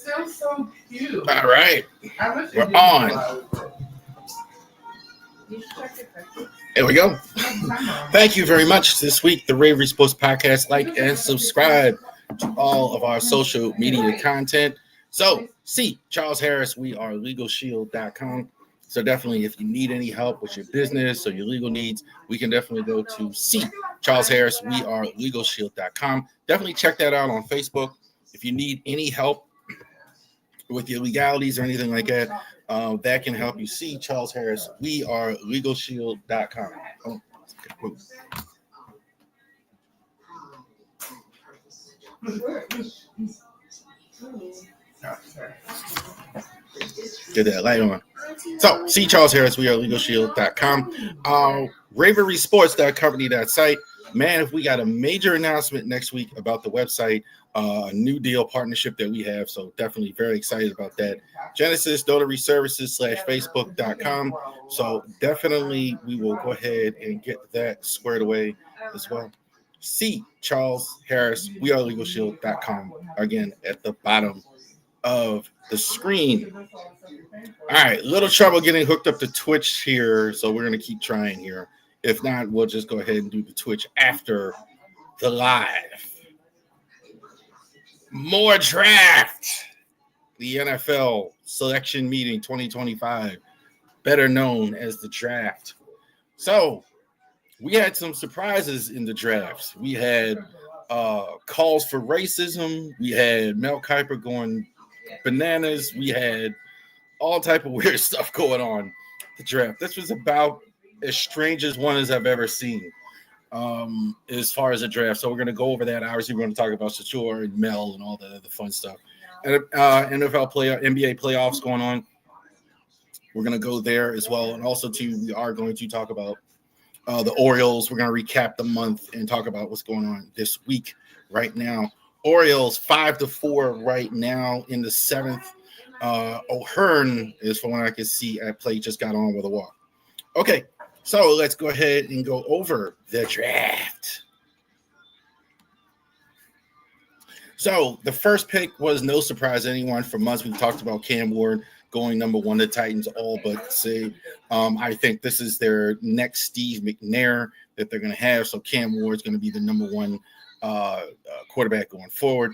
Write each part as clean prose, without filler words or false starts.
sounds so cute. All right. We're on. There we go. Thank you very much. This week, the Ravorisports podcast. Like and subscribe to all of our social media content. So, see Charles Harris. We are LegalShield.com. So definitely, if you need any help with your business or your legal needs, we can definitely go to see Charles Harris. We are LegalShield.com. Definitely check that out on Facebook. If you need any help with your legalities or anything like that, that can help you. See Charles Harris. We are LegalShield.com. Oh, get that light on. So, see Charles Harris. We are LegalShield.com. Ravorisports.company.site. Man, if we got a major announcement next week about the website, a new deal partnership that we have. So definitely very excited about that. Genesis Notary Services /Facebook.com. So definitely we will go ahead and get that squared away as well. See Charles Harris. We are LegalShield.com. Again, at the bottom of the screen. All right, little trouble getting hooked up to Twitch here, so we're going to keep trying here. If not, we'll just go ahead and do the Twitch after the live. More draft. The NFL selection meeting 2025, better known as the draft. So we had some surprises in the drafts. We had calls for racism. We had Mel Kiper going bananas. We had all type of weird stuff going on the draft. This was about as strange as one as I've ever seen as far as the draft. So we're going to go over that. Obviously, we're going to talk about Shakur and Mel and all the other fun stuff. And NFL NBA playoffs going on. We're going to go there as well. And also, too, we are going to talk about the Orioles. We're going to recap the month and talk about what's going on this week right now. Orioles 5-4 right now in the seventh. O'Hearn is from what I can see at play, just got on with a walk. Okay, so let's go ahead and go over the draft. So the first pick was no surprise to anyone. For months, we've talked about Cam Ward going number one. The Titans all but say, I think this is their next Steve McNair that they're going to have. So Cam Ward's going to be the number one quarterback going forward.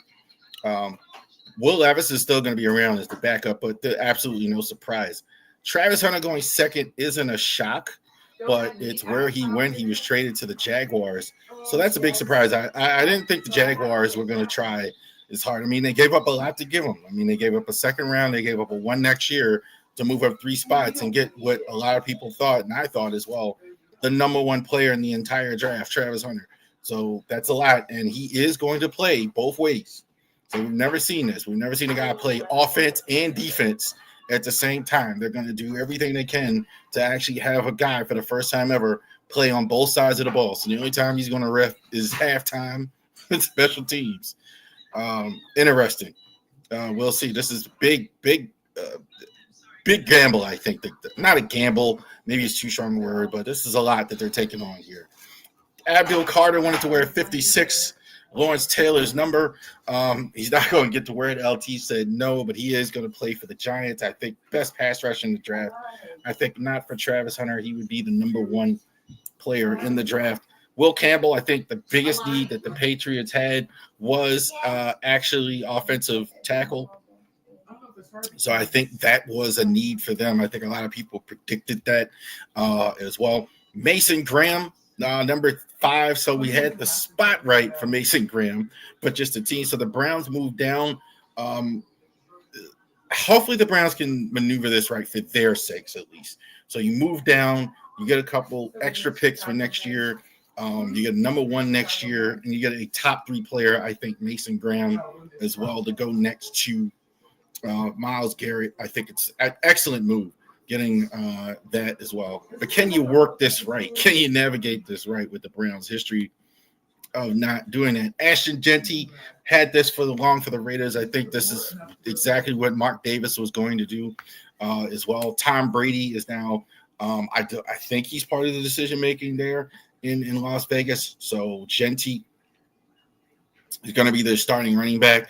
Will Levis is still going to be around as the backup, but absolutely no surprise. Travis Hunter going second isn't a shock, but it's where he went. He was traded to the Jaguars. So that's a big surprise. I didn't think the Jaguars were going to try as hard. I mean, they gave up a lot to give him. I mean, they gave up a second round. They gave up a one next year to move up 3 spots and get what a lot of people thought, and I thought as well, the number one player in the entire draft, Travis Hunter. So that's a lot, and he is going to play both ways. So we've never seen this. We've never seen a guy play offense and defense at the same time. They're going to do everything they can to actually have a guy for the first time ever play on both sides of the ball. So the only time he's going to ref is halftime with special teams. Interesting. We'll see. This is big gamble, I think. Not a gamble. Maybe it's too strong a word, but this is a lot that they're taking on here. Abdul Carter wanted to wear 56. Lawrence Taylor's number. He's not going to get to wear it. LT said no, but he is going to play for the Giants. I think best pass rush in the draft. I think not for Travis Hunter. He would be the number one player in the draft. Will Campbell, I think the biggest need that the Patriots had was actually offensive tackle. So I think that was a need for them. I think a lot of people predicted that as well. Mason Graham, number 5. So we had the spot right for Mason Graham, but just a team. So the Browns moved down. Hopefully the Browns can maneuver this right for their sakes at least. So you move down, you get a couple extra picks for next year. You get number 1 next year, and you get a top 3 player, I think Mason Graham as well, to go next to Myles Garrett. I think it's an excellent move getting that as well. But can you work this right? Can you navigate this right with the Browns' history of not doing that? Ashton Genty had this for the Raiders. I think this is exactly what Mark Davis was going to do as well. Tom Brady is now, I think he's part of the decision-making there in Las Vegas. So Genty is going to be their starting running back.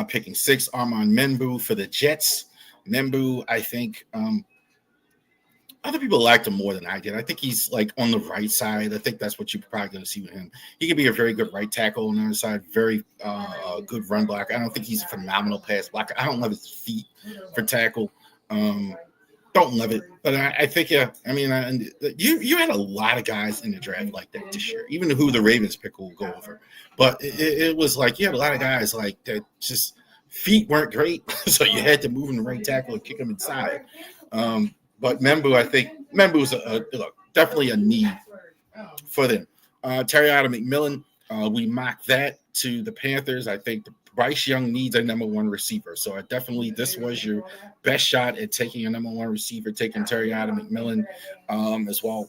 Picking 6, Armand Membu for the Jets. Membu, I think other people liked him more than I did. I think he's like on the right side. I think that's what you're probably going to see with him. He can be a very good right tackle on the other side, very good run block. I don't think he's a phenomenal pass blocker. I don't love his feet for tackle. Don't love it, but I think you had a lot of guys in the draft like that this year. Even who the Ravens pick will go over, but it was like you had a lot of guys like that. Just feet weren't great, so you had to move him to right tackle and kick him inside. But Membu, I think Membu is definitely a need for them. Terriata McMillan, we mocked that to the Panthers. I think Bryce Young needs a number 1 receiver. So this was your best shot at taking a number 1 receiver, taking Terriata McMillan as well.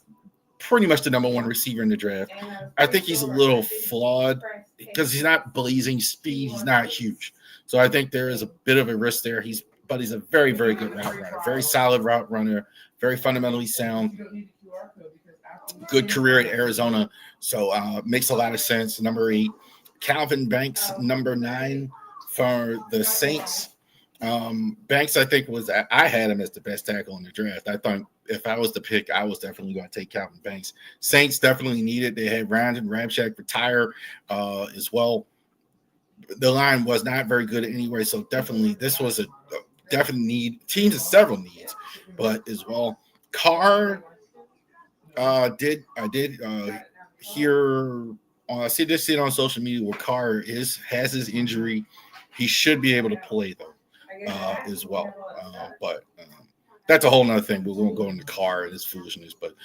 Pretty much the number 1 receiver in the draft. I think he's a little flawed because he's not blazing speed. He's not huge. So I think there is a bit of a risk there. But he's a very, very good route runner, very solid route runner, very fundamentally sound, good career at Arizona. So makes a lot of sense. Number 8, Calvin Banks, number 9 for the Saints. Banks, I think I had him as the best tackle in the draft. I thought if I was the pick, I was definitely going to take Calvin Banks. Saints definitely needed. They had Randon Ramczyk retire as well. The line was not very good anyway, so definitely this was a definite need. Teams have several needs, but as well, Carr did hear. I see this on social media where Carr has his injury. He should be able to play though, as well. But that's a whole nother thing. We won't go into Carr and his foolishness, but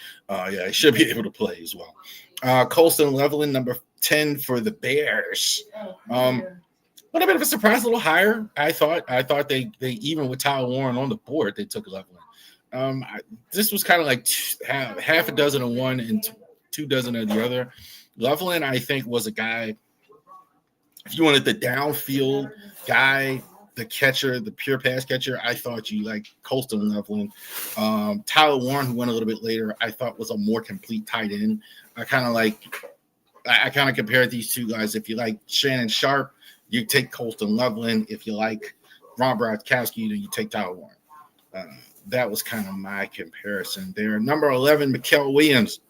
he should be able to play as well. Colston Leveland, number 10 for the Bears. A little bit of a surprise, a little higher. I thought they even with Tyler Warren on the board, they took Leveland. This was kind of like half a dozen of one and 2 dozen of the other. Leveland, I think, was a guy. If you wanted the downfield guy, the catcher, the pure pass catcher, I thought you like Colston Leveland. Tyler Warren, who went a little bit later, I thought was a more complete tight end. I kind of compared these two guys. If you like Shannon Sharp, you take Colston Leveland. If you like Ron Gronkowski, then you take Tyler Warren. That was kind of my comparison there. Number 11, Mikael Williams.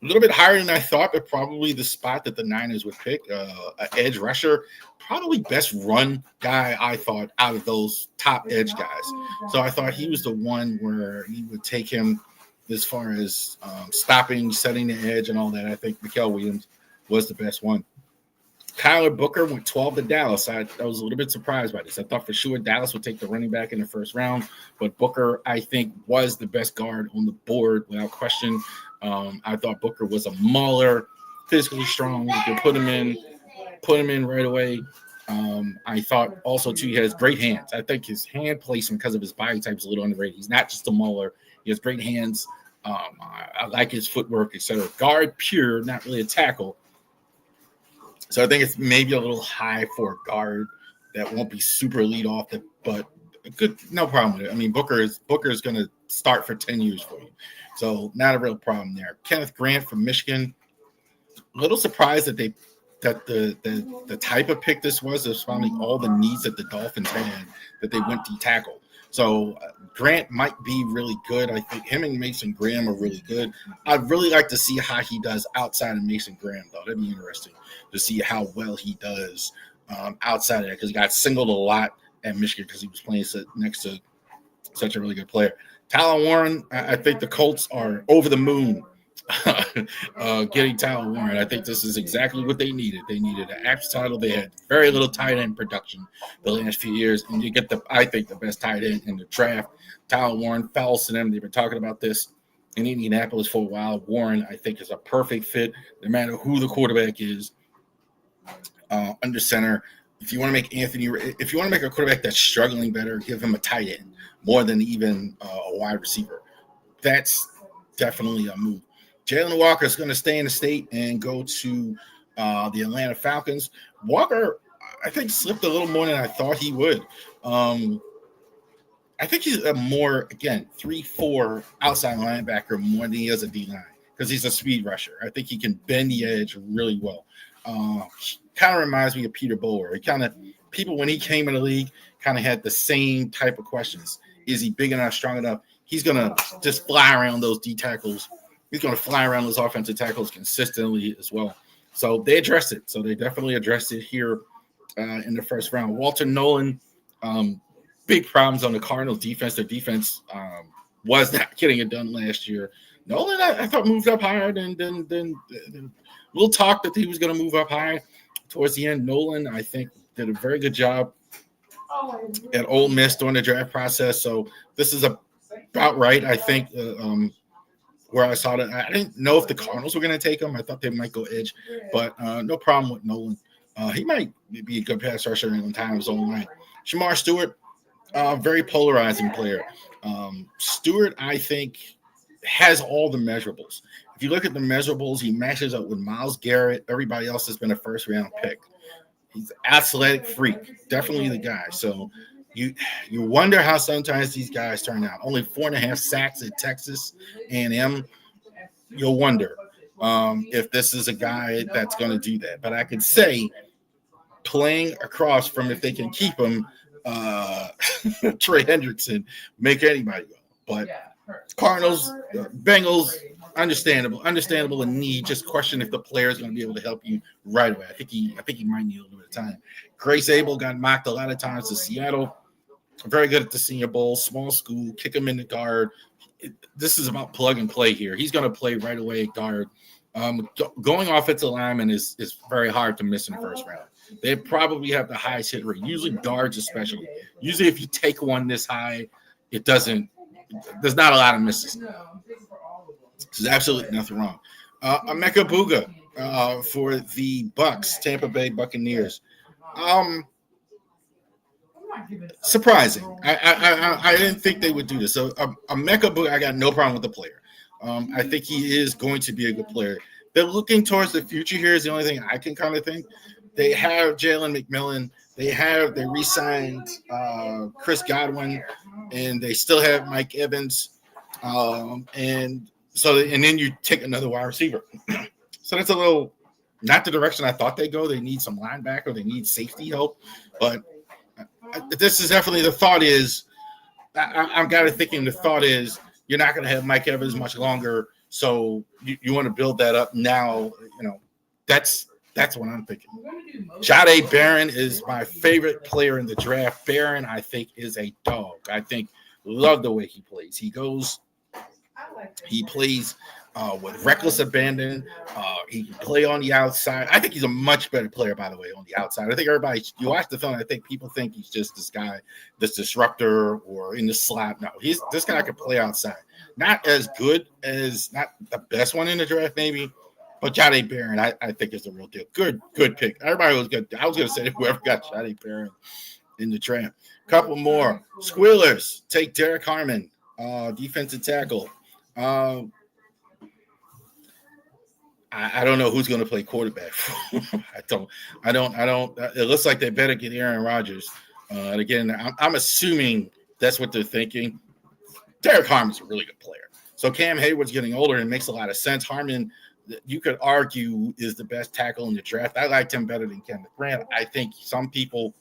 A little bit higher than I thought, but probably the spot that the Niners would pick. An edge rusher, probably best run guy, I thought, out of those top edge guys. So I thought he was the one where you would take him as far as stopping, setting the edge, and all that. I think Mikael Williams was the best one. Kyler Booker went 12 to Dallas. I was a little bit surprised by this. I thought for sure Dallas would take the running back in the first round, but Booker, I think, was the best guard on the board without question. I thought Booker was a mauler, physically strong. You could put him in right away. I thought also, too, he has great hands. I think his hand placement, because of his body type, is a little underrated. He's not just a mauler. He has great hands. I like his footwork, etc. Guard pure, not really a tackle. So I think it's maybe a little high for a guard that won't be super elite off it, but good, no problem with it. I mean, Booker is going to start for 10 years for you. So not a real problem there. Kenneth Grant from Michigan. A little surprised that the type of pick this was finally all the needs that the Dolphins had, that they went to tackle. So Grant might be really good. I think him and Mason Graham are really good. I'd really like to see how he does outside of Mason Graham, though. That'd be interesting to see how well he does outside of that, because he got singled a lot at Michigan because he was playing next to such a really good player. Tyler Warren, I think the Colts are over the moon getting Tyler Warren. I think this is exactly what they needed. They needed an axe title. They had very little tight end production the last few years, and you get I think the best tight end in the draft. Tyler Warren falls to them. They've been talking about this in Indianapolis for a while. Warren, I think, is a perfect fit, no matter who the quarterback is. Under center, if you want to make a quarterback that's struggling better, give him a tight end more than even a wide receiver. That's definitely a move. Jalen Walker is going to stay in the state and go to the Atlanta Falcons. Walker, I think, slipped a little more than I thought he would. I think he's a more, again, 3-4 outside linebacker more than he is a D-line, because he's a speed rusher. I think he can bend the edge really well. Kind of reminds me of Peter Bower. people when he came in the league kind of had the same type of questions. Is he big enough, strong enough? He's going to just fly around those D tackles. He's going to fly around those offensive tackles consistently as well. So they addressed it. So they definitely addressed it here in the first round. Walter Nolan, big problems on the Cardinals defense. Their defense was not getting it done last year. Nolan, I thought moved up higher than we'll talk that he was going to move up high towards the end. Nolan, I think, did a very good job at Ole Miss during the draft process. So this is about right, I think, where I saw that. I didn't know if the Cardinals were going to take him. I thought they might go edge, but no problem with Nolan. He might be a good pass rusher in time of his own right. Shamar Stewart, very polarizing player. Stewart, I think, has all the measurables. If you look at the measurables, he matches up with Myles Garrett. Everybody else has been a first-round pick. He's an athletic freak, definitely the guy. So you wonder how sometimes these guys turn out. Only 4.5 sacks at Texas A&M. You'll wonder if this is a guy that's going to do that. But I could say playing across from, if they can keep him, Trey Hendrickson, make anybody go. But Cardinals, Bengals, understandable in need. Just question if the player is going to be able to help you right away. I think he might need a little bit of time. Grace Abel got mocked a lot of times to Seattle. Very good at the Senior Bowl, small school, kick him in the guard. This is about plug and play here. He's going to play right away at guard. Going offensive lineman is very hard to miss in the first round. They probably have the highest hit rate. Usually guards especially. Usually if you take one this high, there's not a lot of misses. There's absolutely nothing wrong. Emeka Buga for the Bucks, Tampa Bay Buccaneers. Surprising. I didn't think they would do this. So Emeka Buga, I got no problem with the player. I think he is going to be a good player. They're looking towards the future here is the only thing I can kind of think. They have Jalen McMillan. They re-signed Chris Godwin, and they still have Mike Evans. And then you take another wide receiver. So that's a little not the direction I thought they'd go. They need some linebacker. They need safety help. But this is definitely the thought is I'm kind of thinking the thought is you're not going to have Mike Evans much longer. So you want to build that up now. That's what I'm thinking. Jahdae Barron is my favorite player in the draft. Barron, I think, is a dog. I think love the way he plays. He plays with reckless abandon. He can play on the outside. I think he's a much better player, by the way, on the outside. I think you watch the film, I think people think he's just this guy, this disruptor or in the slot. No, this guy can play outside. Not as good as, not the best one in the draft, maybe, but Jahdae Barron, I think is the real deal. Good pick. Everybody was good. I was going to say whoever got Jahdae Barron in the draft. Couple more. Squealers, take Derek Harmon, defensive tackle. I don't know who's going to play quarterback. I don't. It looks like they better get Aaron Rodgers. And again, I'm assuming that's what they're thinking. Derek Harmon's a really good player. So Cam Hayward's getting older and it makes a lot of sense. Harmon, you could argue, is the best tackle in the draft. I liked him better than Kenneth Grant. I think some people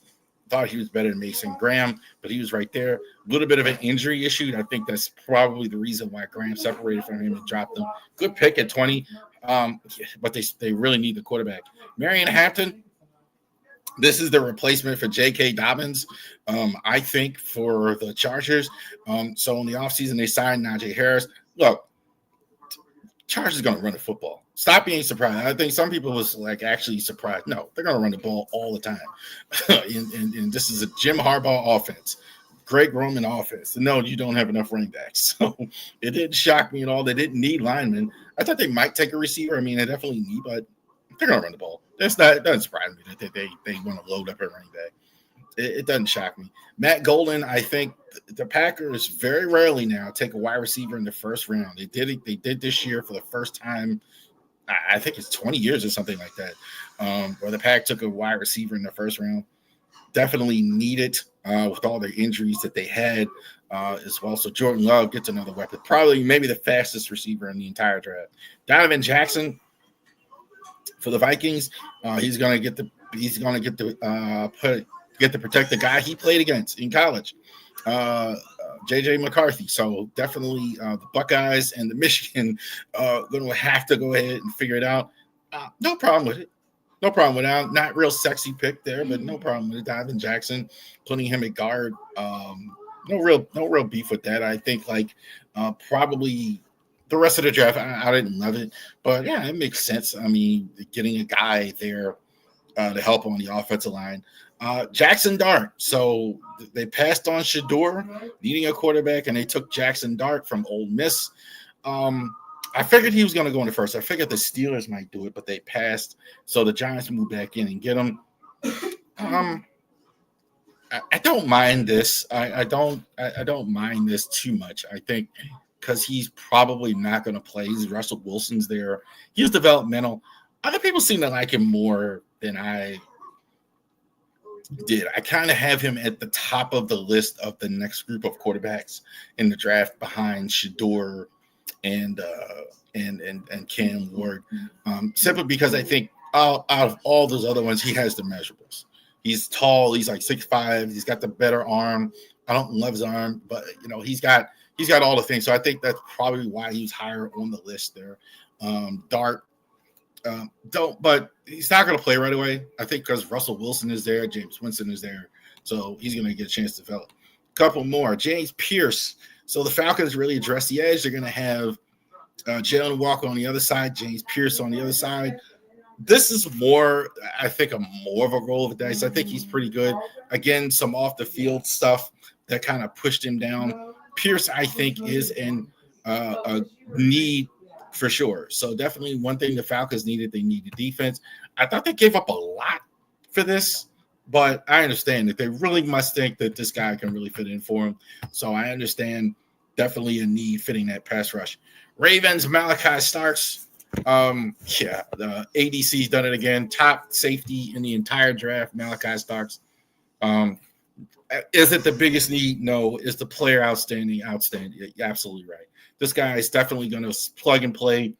thought he was better than Mason Graham, but he was right there. A little bit of an injury issue. I think that's probably the reason why Graham separated from him and dropped him. Good pick at 20, but they really need the quarterback. Marion Hampton, this is the replacement for J.K. Dobbins, I think, for the Chargers. So in the offseason, they signed Najee Harris. Look, Chargers going to run the football. Stop being surprised. I think some people was like actually surprised. No, they're going to run the ball all the time. and this is a Jim Harbaugh offense. Greg Roman offense. No, you don't have enough running backs. So it didn't shock me at all. They didn't need linemen. I thought they might take a receiver. I mean, they definitely need, but they're going to run the ball. It doesn't surprise me that they want to load up a running back. It doesn't shock me. Matt Golden, I think the Packers very rarely now take a wide receiver in the first round. They did it. They did this year for the first time. I think it's 20 years or something like that, where the Pack took a wide receiver in the first round. Definitely needed with all the injuries that they had as well. So Jordan Love gets another weapon. Probably maybe the fastest receiver in the entire draft. Donovan Jackson for the Vikings. He's going to get the get to protect the guy he played against in college, JJ McCarthy. So definitely the Buckeyes and the Michigan going to have to go ahead and figure it out. No problem with it. No problem with that. Not real sexy pick there, but no problem with it. Donovan Jackson, putting him at guard. No real beef with that. I think probably the rest of the draft, I didn't love it, but yeah, it makes sense. I mean, getting a guy there to help on the offensive line. Jackson Dart. So they passed on Shador, needing a quarterback, and they took Jackson Dart from Ole Miss. I figured he was going to go in the first. I figured the Steelers might do it, but they passed. So the Giants moved back in and get him. I don't mind this. I don't mind this too much. I think because he's probably not going to play. Russell Wilson's there. He's developmental. Other people seem to like him more than I did. I kind of have him at the top of the list of the next group of quarterbacks in the draft behind Shador and Cam Ward, simply because I think out of all those other ones, he has the measurables. He's tall. He's like 6'5". He's got the better arm. I don't love his arm, but he's got all the things. So I think that's probably why he's higher on the list there. Dart, but he's not going to play right away. I think because Russell Wilson is there, James Winston is there, so he's going to get a chance to develop. A couple more. James Pierce. So the Falcons really address the edge. They're going to have Jalen Walker on the other side, James Pierce on the other side. This is more of a roll of the dice. I think he's pretty good. Again, some off the field stuff that kind of pushed him down. Pierce, I think, is in a need for sure. So definitely one thing the Falcons needed. They needed defense. I thought they gave up a lot for this, but I understand that they really must think that this guy can really fit in for them. So I understand definitely a need fitting that pass rush. Ravens, Malachi Starks. The ADC's done it again. Top safety in the entire draft, Malachi Starks. Is it the biggest need? No. Is the player outstanding? Outstanding. You're absolutely right. This guy is definitely going to plug and play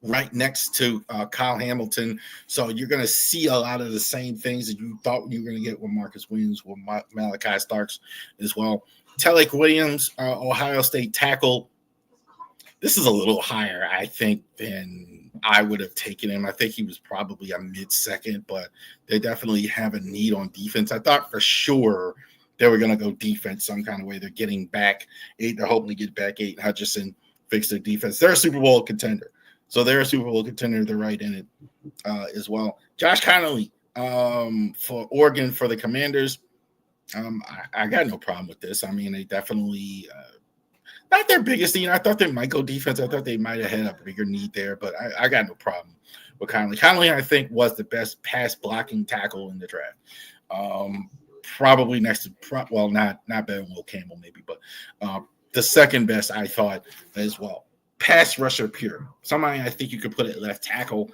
right next to Kyle Hamilton. So you're going to see a lot of the same things that you thought you were going to get with Marcus Williams, with Malachi Starks as well. Telek Williams, Ohio State tackle. This is a little higher, I think, than I would have taken him. I think he was probably a mid-second, but they definitely have a need on defense. I thought for sure they were going to go defense some kind of way. They're getting back 8. They're hoping to get back 8. Hutchinson fix their defense. They're a Super Bowl contender. So they're a Super Bowl contender. They're right in it as well. Josh Connolly for Oregon for the Commanders. I got no problem with this. I mean, they definitely not their biggest need. I thought they might go defense. I thought they might have had a bigger need there, but I got no problem with Connolly. Connolly, I think, was the best pass blocking tackle in the draft. Probably next to, not better than Will Campbell, maybe, but the second best, I thought, as well. Pass rusher pure. Somebody I think you could put at left tackle.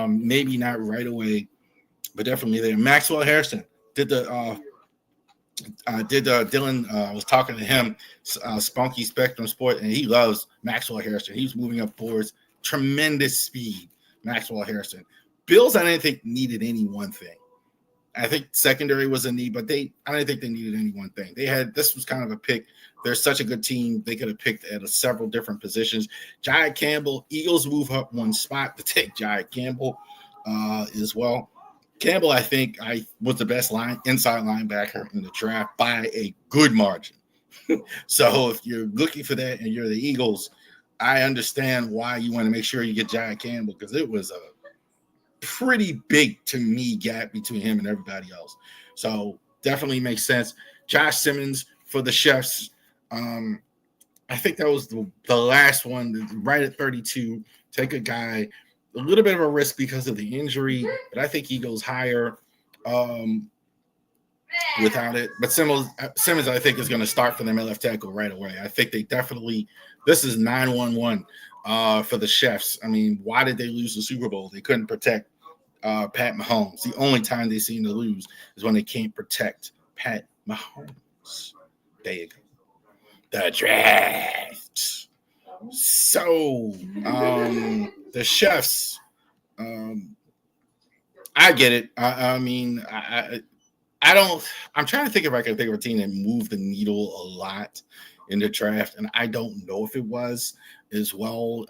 Maybe not right away, but definitely there. Maxwell Harrison did Dylan was talking to him, Spunky Spectrum Sport, and he loves Maxwell Harrison. He's moving up boards, tremendous speed. Maxwell Harrison. Bills, I didn't think needed any one thing. I think secondary was a need, but I didn't think they needed any one thing. This was kind of a pick. They're such a good team. They could have picked at several different positions. Jai Campbell, Eagles move up one spot to take Jai Campbell as well. Campbell, I think, was the best inside linebacker in the draft by a good margin. So if you're looking for that and you're the Eagles, I understand why you want to make sure you get Jai Campbell, because it was a pretty big, to me, gap between him and everybody else. So definitely makes sense. Josh Simmons for the Chefs. I think that was the last one, right at 32. Take a guy, a little bit of a risk because of the injury, but I think he goes higher without it. But Simmons, I think, is going to start for them at left tackle right away. I think they definitely – this is 9-1-1 for the Chefs. I mean, why did they lose the Super Bowl? They couldn't protect Pat Mahomes. The only time they seem to lose is when they can't protect Pat Mahomes. There you go. The draft. So, the Chefs, I get it. I mean, I'm trying to think if I can think of a team that moved the needle a lot in the draft, and I don't know if it was as well.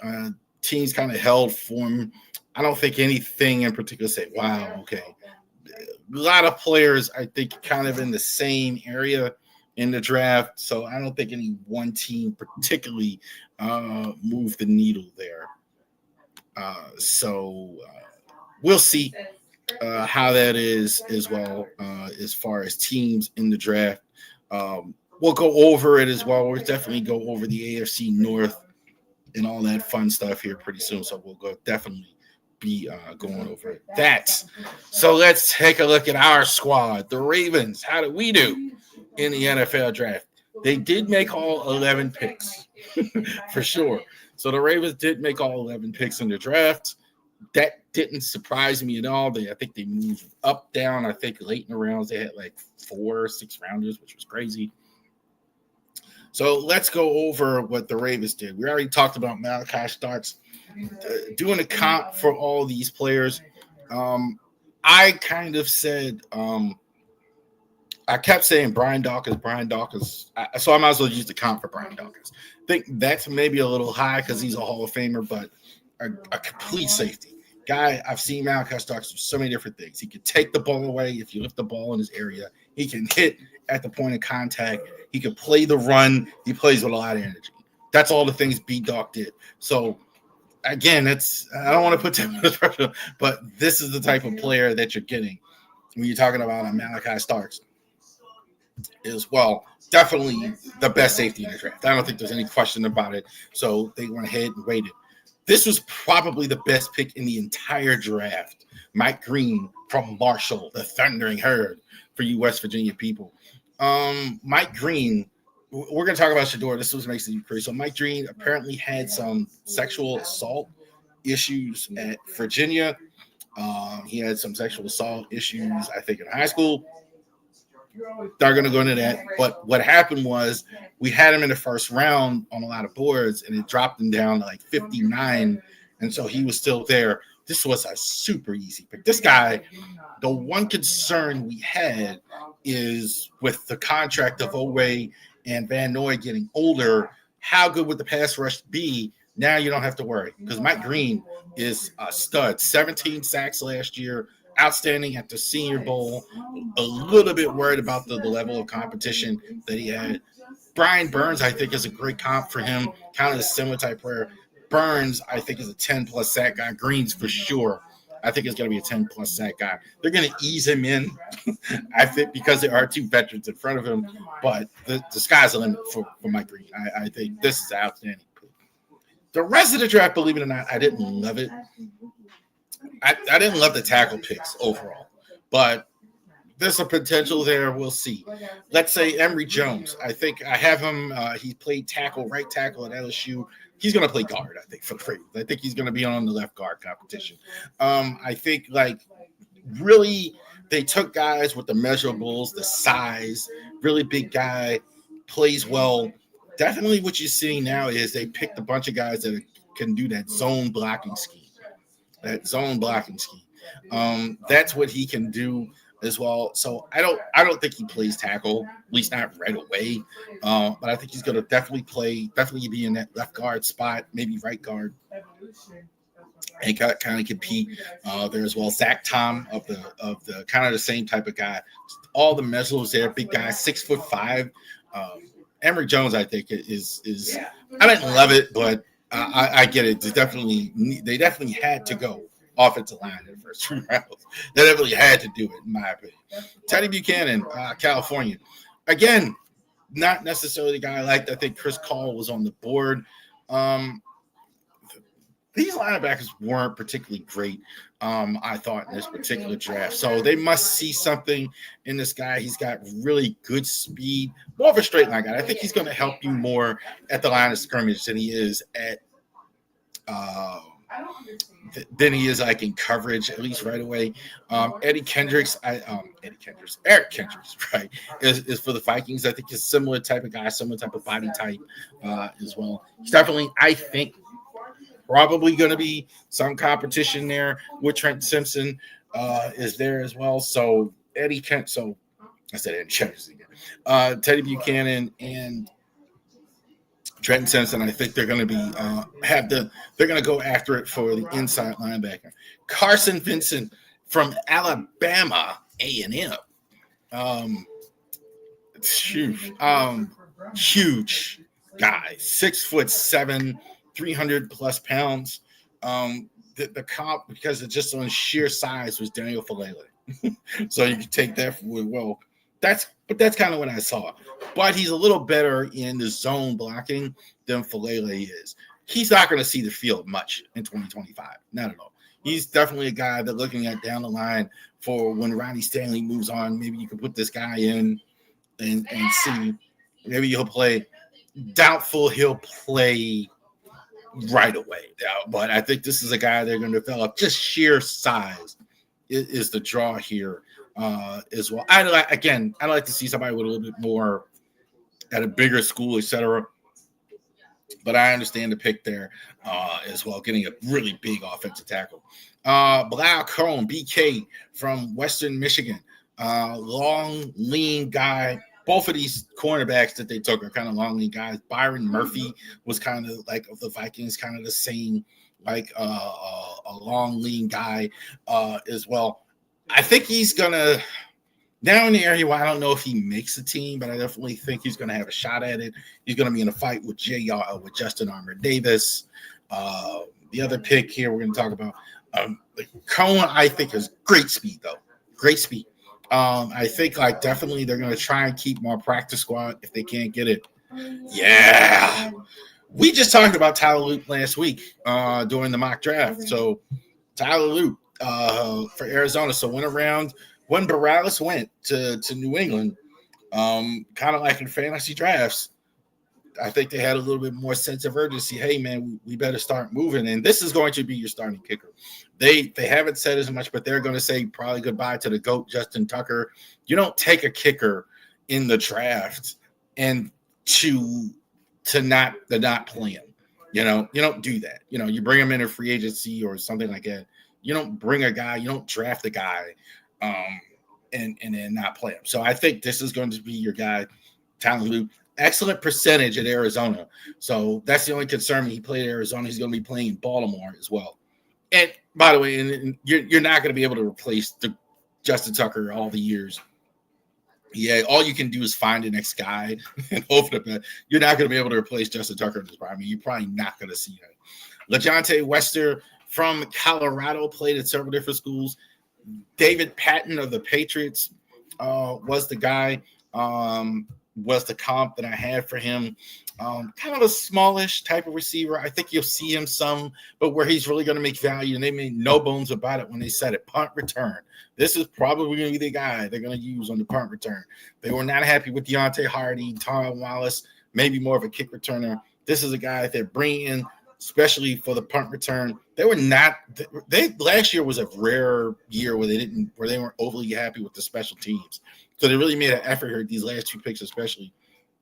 Teams kind of held form. I don't think anything in particular say, wow, okay. A lot of players, I think, kind of in the same area in the draft. So I don't think any one team particularly moved the needle there. We'll see how that is as well as far as teams in the draft. We'll go over it as well. We'll definitely go over the AFC North and all that fun stuff here pretty soon. So we'll go definitely be going over that. So let's take a look at our squad, the Ravens. How did we do in the NFL draft? They did make all 11 picks for sure. So the Ravens did make all 11 picks in the draft. That didn't surprise me at all. I think they moved up, down. I think late in the rounds, they had like 4 or 6 rounders, which was crazy. So let's go over what the Ravens did. We already talked about Malachi Starks doing a comp for all these players. I kind of said, I kept saying Brian Dawkins. So I might as well use the comp for Brian Dawkins. I think that's maybe a little high because he's a Hall of Famer, but a complete safety. Guy, I've seen Malachi Starks do so many different things. He can take the ball away if you lift the ball in his area. He can hit at the point of contact. He can play the run. He plays with a lot of energy. That's all the things B-Dawk did. So, again, I don't want to put too much pressure, but this is the type of player that you're getting when you're talking about a Malachi Starks as well. Definitely the best safety in the draft. I don't think there's any question about it. So they went ahead and waited. This was probably the best pick in the entire draft. Mike Green from Marshall, the Thundering Herd for you West Virginia people. Mike Green, we're going to talk about Shedeur. This was makes you crazy. So Mike Green apparently had some sexual assault issues at Virginia. He had some sexual assault issues, I think, in high school. They're going to go into that. But what happened was we had him in the first round on a lot of boards, and it dropped him down to like 59. And so he was still there. This was a super easy pick. This guy, the one concern we had is with the contract of Oweh and Van Noy getting older, how good would the pass rush be? Now you don't have to worry because Mike Green is a stud. 17 sacks last year, outstanding at the Senior Bowl. A little bit worried about the level of competition that he had. Brian Burns, I think, is a great comp for him, kind of a similar type player. Burns, I think, is a 10-plus sack guy. Green's for sure. I think it's going to be a 10-plus sack guy. They're going to ease him in, I think, because there are 2 veterans in front of him. But the sky's the limit for Mike Green. I think this is outstanding. The rest of the draft, believe it or not, I didn't love it. I didn't love the tackle picks overall. But there's a potential there. We'll see. Let's say Emory Jones. I think I have him. He played right tackle at LSU. He's going to play guard, I think, for the Ravens. I think he's going to be on the left guard competition. I think, really, they took guys with the measurables, the size, really big guy, plays well. Definitely what you're seeing now is they picked a bunch of guys that can do that zone blocking scheme. That's what he can do as well. So I don't think he plays tackle, at least not right away. But I think he's going to definitely be in that left guard spot, maybe right guard, and kind of compete there as well. Zach Tom of the kind of the same type of guy. All the measurables there, big guy, 6'5". Emory Jones, I think, is I didn't love it, but I get it. They definitely had to go offensive line in the first 2 rounds. They definitely had to do it, in my opinion. Teddy Buchanan, California. Again, not necessarily the guy I liked. I think Chris Call was on the board. These linebackers weren't particularly great, I thought, in this particular draft. So they must see something in this guy. He's got really good speed, more of a straight line guy. I think he's going to help you more at the line of scrimmage than he is at in coverage, at least right away. Eric Kendricks, right, is for the Vikings. I think he's a similar type of guy, similar type of body type as well. He's definitely, I think, probably going to be some competition there with Trent Simpson is there as well. So I said Aaron Jefferson again. Teddy Buchanan and Trenton Simpson. I think they're going to be they're going to go after it for the inside linebacker. Carson Vincent from Alabama A&M. Huge, huge guy, 6'7", 300+ pounds. The comp, because it's just on sheer size, was Daniel Falele. So you can take that for, that's kind of what I saw. But he's a little better in the zone blocking than Falele is. He's not going to see the field much in 2025. Not at all. He's definitely a guy that looking at down the line for when Ronnie Stanley moves on, maybe you can put this guy in and see. Maybe he'll play. Doubtful he'll play right away. But I think this is a guy they're going to develop. Just sheer size is the draw here as well. I'd like to see somebody with a little bit more at a bigger school, etc. But I understand the pick there as well, getting a really big offensive tackle. Bilal Cohen, BK from Western Michigan. Long, lean guy. Both of these cornerbacks that they took are kind of long, lean guys. Byron Murphy was kind of like of the Vikings, kind of the same, like a long, lean guy as well. I think he's going to – down in the area where I don't know if he makes a team, but I definitely think he's going to have a shot at it. He's going to be in a fight with Justin Armour Davis. The other pick here we're going to talk about, Cohen, I think, has great speed, though. Great speed. I think definitely they're going to try and keep more practice squad if they can't get it. Yeah. We just talked about Tyler Loop last week during the mock draft. So Tyler Loop for Arizona. So when Borales went to New England, kind of like in fantasy drafts, I think they had a little bit more sense of urgency. Hey, man, we better start moving. And this is going to be your starting kicker. They haven't said as much, but they're going to say probably goodbye to the GOAT, Justin Tucker. You don't take a kicker in the draft and to not play him. You don't do that. You bring him in a free agency or something like that. You don't bring a guy, you don't draft a guy and then not play him. So I think this is going to be your guy, Tyler Loop. Excellent percentage at Arizona. So that's the only concern when he played at Arizona. He's going to be playing in Baltimore as well. And by the way, and you're not going to be able to replace the Justin Tucker all the years. Yeah, all you can do is find the next guy and hope that you're not going to be able to replace Justin Tucker in this prime. I mean, you're probably not going to see that. LeJounte Wester from Colorado played at several different schools. David Patton of the Patriots was the guy, was the comp that I had for him. Kind of a smallish type of receiver. I think you'll see him some, but where he's really going to make value, and they made no bones about it when they said it, punt return. This is probably going to be the guy they're going to use on the punt return. They were not happy with Deontay Hardy, Tom Wallace, maybe more of a kick returner. This is a guy that they're bringing in, especially for the punt return. Last year was a rare year where they weren't overly happy with the special teams. So they really made an effort here, these last two picks especially,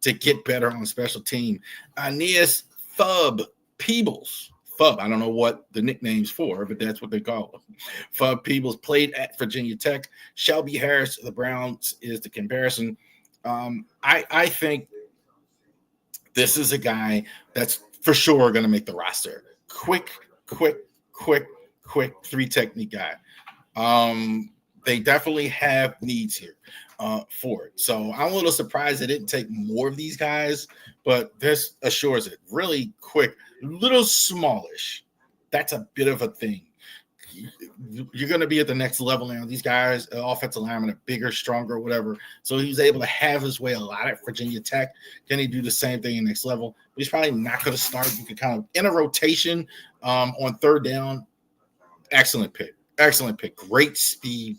to get better on special team. Aeneas Fub Peebles. Fub, I don't know what the nickname's for, but that's what they call him. Fub Peebles played at Virginia Tech. Shelby Harris, the Browns, is the comparison. I think this is a guy that's for sure going to make the roster. Quick, three technique guy. They definitely have needs here for it. So I'm a little surprised they didn't take more of these guys, but this assures it. Really quick, little smallish. That's a bit of a thing. You're going to be at the next level now. These guys, offensive linemen, are bigger, stronger, whatever. So he was able to have his way a lot at Virginia Tech. Can he do the same thing in the next level? But he's probably not going to start. You can kind of, in a rotation on third down, excellent pick. Great speed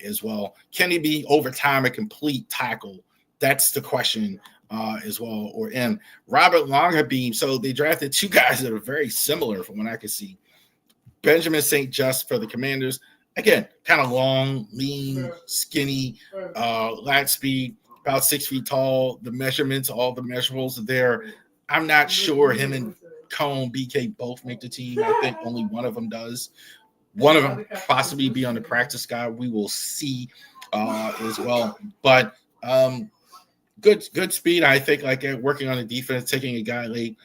as well. Can he be over time a complete tackle? That's the question as well. And Robert Longabeam. So they drafted two guys that are very similar from what I can see. Benjamin St. Just for the Commanders. Again, kind of long, lean, skinny, lat speed, about 6 feet tall. The measurements, all the measurables are there. I'm not sure him and Cone, BK both make the team. I think only one of them does. One of them possibly be on the practice squad. We will see. as well. But good speed. I think like working on the defense, taking a guy late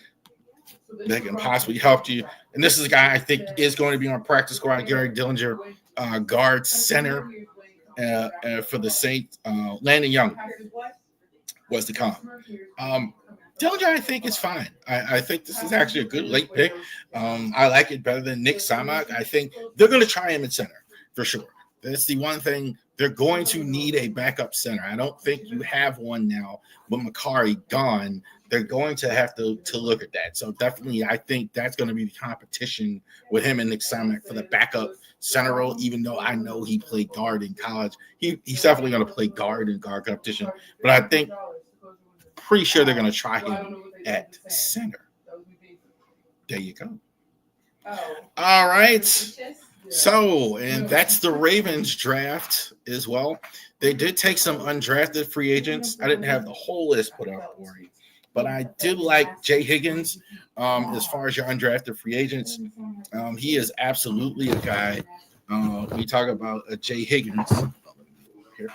that can possibly help you. And this is a guy I think is going to be on practice squad. Gary Dillinger, guard center for the Saints. Landon Young was the comp. Dillinger, I think, is fine. I think this is actually a good late pick. I like it better than Nick Samak. I think they're going to try him at center for sure. That's the one thing. They're going to need a backup center. I don't think you have one now with Makari gone. They're going to have to look at that. So definitely, I think that's going to be the competition with him and Nick Samak for the backup center role, even though I know he played guard in college. He's definitely going to play guard in guard competition. But I think pretty sure they're going to try him at center. There you go. All right. So, and that's the Ravens draft as well. They did take some undrafted free agents. I didn't have the whole list put up for you, but I did like Jay Higgins as far as your undrafted free agents. He is absolutely a guy. We talk about Jay Higgins. Here.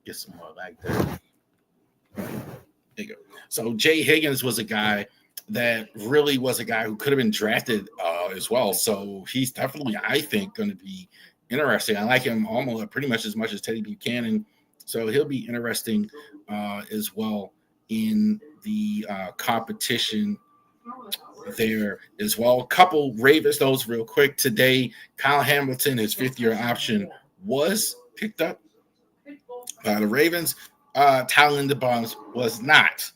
Get some more like that. There you go. So Jay Higgins was a guy that really was a guy who could have been drafted as well. So he's definitely, I think, going to be interesting. I like him almost pretty much as Teddy Buchanan. So he'll be interesting as well in the competition there as well. A couple Ravens, those real quick. Today, Kyle Hamilton, his fifth-year option was picked up by the Ravens. Tyler Linderbaum was not.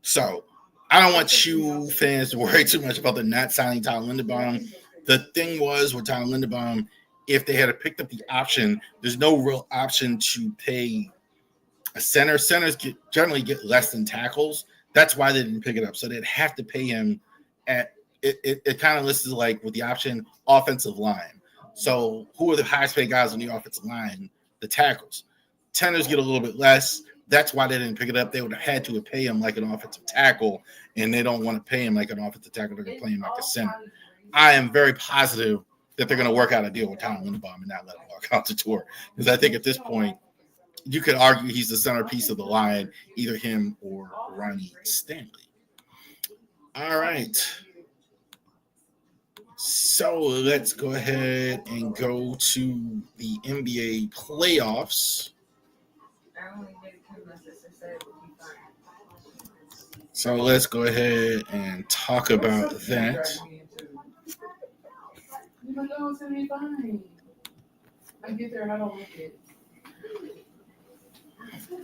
So I don't want you fans to worry too much about the not signing Tyler Linderbaum. The thing was with Tyler Linderbaum, if they had picked up the option, there's no real option to pay a center. Centers generally get less than tackles. That's why they didn't pick it up. So they'd have to pay him at it kind of lists like with the option offensive line. So who are the highest paid guys on the offensive line? The tackles. Centers get a little bit less. That's why they didn't pick it up. They would have had to pay him like an offensive tackle, and they don't want to pay him like an offensive tackle. They're going to play him like a center. I am very positive that they're going to work out a deal with Tyler Linderbaum and not let him walk out the door. Because I think at this point, you could argue he's the centerpiece of the line, either him or Ronnie Stanley. All right. So let's go ahead and go to the NBA playoffs. So let's go ahead and talk about that.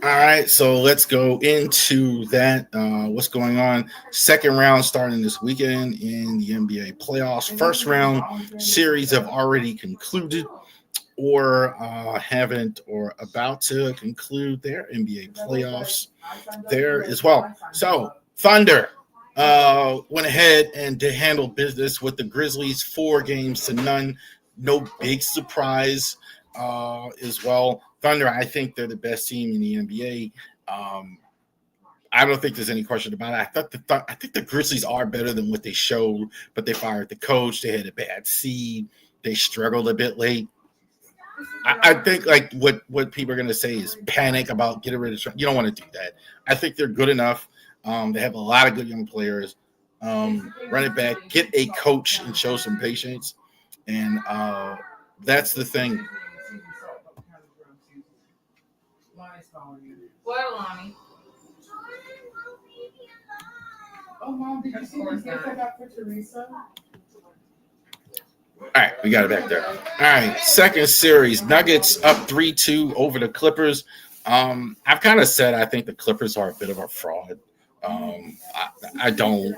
All right, so let's go into that. What's going on? Second round starting this weekend in the NBA playoffs. First round series have already concluded or haven't or about to conclude their NBA playoffs there as well. So Thunder went ahead and they handled business with the Grizzlies 4-0. No big surprise as well. Thunder, I think they're the best team in the NBA. I don't think there's any question about it. I think the Grizzlies are better than what they showed, but they fired the coach. They had a bad seed. They struggled a bit late. I think like what people are going to say is panic about getting rid of. You don't want to do that. I think they're good enough. They have a lot of good young players. Run it back, get a coach and show some patience. And that's the thing. What, Lonnie? Oh, Mom, did you see the gift I got for Teresa? All right, we got it back there. All right, second series, Nuggets up 3-2 over the Clippers. I've kind of said I think the Clippers are a bit of a fraud. I don't,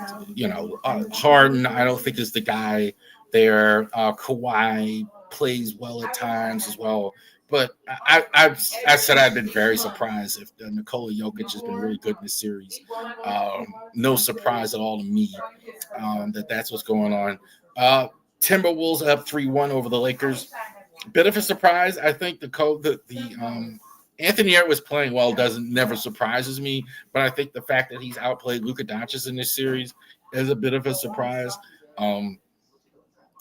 Harden, I don't think is the guy there. Kawhi plays well at times as well. But I said I've been very surprised if Nikola Jokic has been really good in this series. No surprise at all to me that's what's going on. Timberwolves up 3-1 over the Lakers. Bit of a surprise. I think the Anthony Edwards playing well never surprises me, but I think the fact that he's outplayed Luka Doncic in this series is a bit of a surprise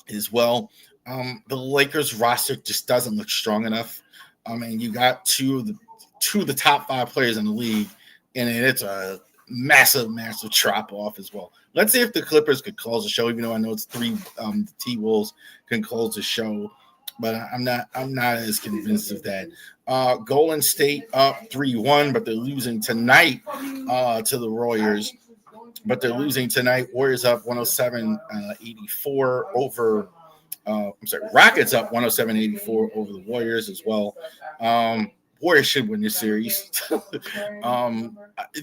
as well. The Lakers roster just doesn't look strong enough. I mean, you got two of the top 5 players in the league, and it's a massive drop off as well. Let's see if the Clippers could close the show, even though I know it's 3 the T-Wolves can close the show, but I'm not as convinced of that. Golden State up 3-1, but they're losing tonight to the Warriors. But they're losing tonight. Warriors up 107-84 over. Rockets up 107-84 over the Warriors as well. Warriors should win this series.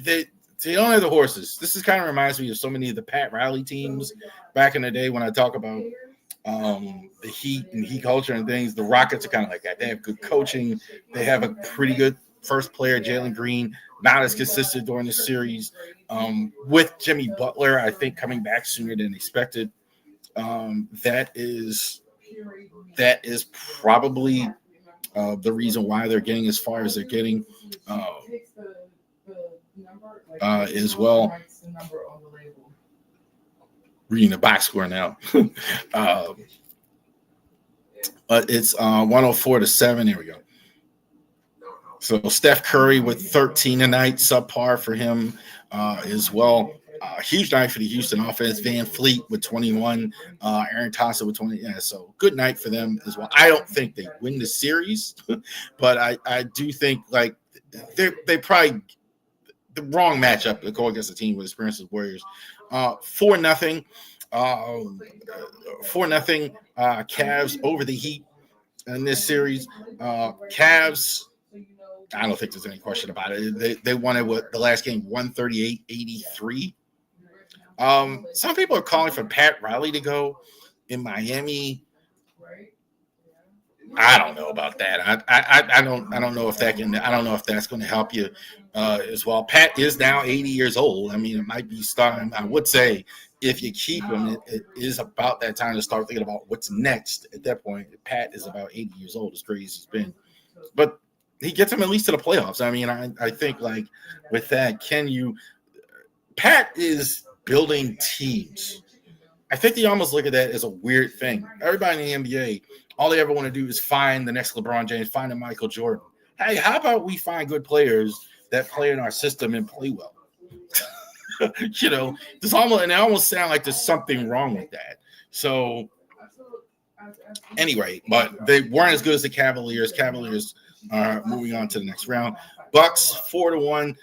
They don't have the horses. This is kind of reminds me of so many of the Pat Riley teams back in the day when I talk about the Heat and Heat culture and things. The Rockets are kind of like that. They have good coaching. They have a pretty good first player, Jalen Green, not as consistent during the series. With Jimmy Butler, I think coming back sooner than expected. That is probably the reason why they're getting as far as they're getting as well. Reading the box score now. But it's 104-7. Here we go. So Steph Curry with 13 tonight, subpar for him as well. Huge night for the Houston offense. Van Fleet with 21, Aaron Thompson with 20. Yeah, so good night for them as well. I don't think they win the series, but I do think like they probably the wrong matchup to go against a team with experience as Warriors. 4-0. 4-0. Cavs over the Heat in this series. Cavs. I don't think there's any question about it. They won the last game 138-83. Some people are calling for Pat Riley to go in Miami. I don't know about that. I don't know if that can. I don't know if that's going to help you as well. Pat is now 80 years old. I mean, it might be starting. I would say if you keep him, it is about that time to start thinking about what's next. At that point, Pat is about 80 years old. As crazy as he's been, but he gets him at least to the playoffs. I mean, I think like with that, Pat is building teams. I think they almost look at that as a weird thing. Everybody in the NBA, all they ever want to do is find the next LeBron James, find a Michael Jordan. Hey, how about we find good players that play in our system and play well? It almost sounds like there's something wrong with that. So anyway, but they weren't as good as the Cavaliers. Cavaliers are moving on to the next round. Bucks 4-1.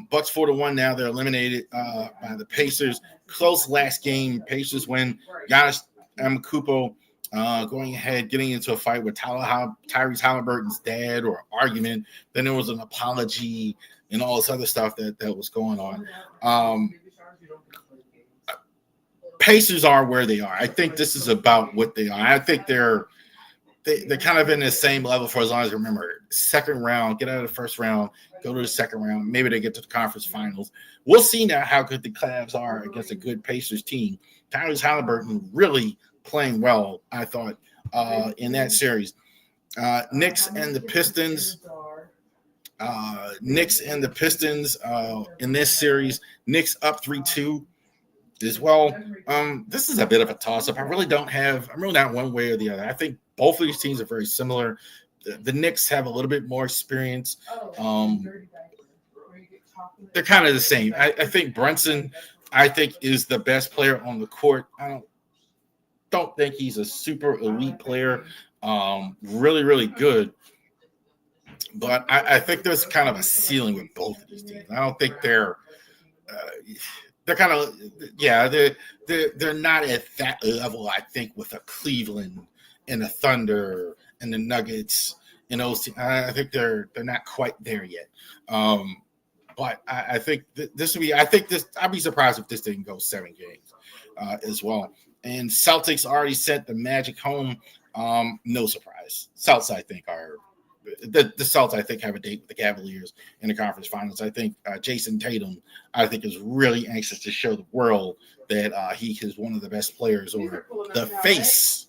Bucks 4-1 now. They're eliminated by the Pacers. Close last game. Pacers win. Giannis Antetokounmpo going ahead, getting into a fight with Tyrese Halliburton's dad or argument. Then there was an apology and all this other stuff that was going on. Pacers are where they are. I think this is about what they are. I think they're kind of in the same level for as long as I remember. Second round, get out of the first round, go to the second round. Maybe they get to the conference finals. We'll see now how good the Cavs are against a good Pacers team. Tyrese Halliburton really playing well, I thought, in that series. Knicks and the Pistons. In this series. Knicks up 3-2 as well. This is a bit of a toss-up. I'm really not one way or the other. I think both of these teams are very similar. The Knicks have a little bit more experience. They're kind of the same. I think Brunson, is the best player on the court. I don't think he's a super elite player. Really, really good. But I think there's kind of a ceiling with both of these teams. I don't think they're kind of they're not at that level. I think with a Cleveland and the Thunder and the Nuggets and those teams. I think they're not quite there yet. But I think this would be. I'd be surprised if this didn't go 7 games as well. And Celtics already sent the Magic home. No surprise. Celtics, I think, are the Celtics. I think have a date with the Cavaliers in the conference finals. I think Jason Tatum, is really anxious to show the world that he is one of the best players or the face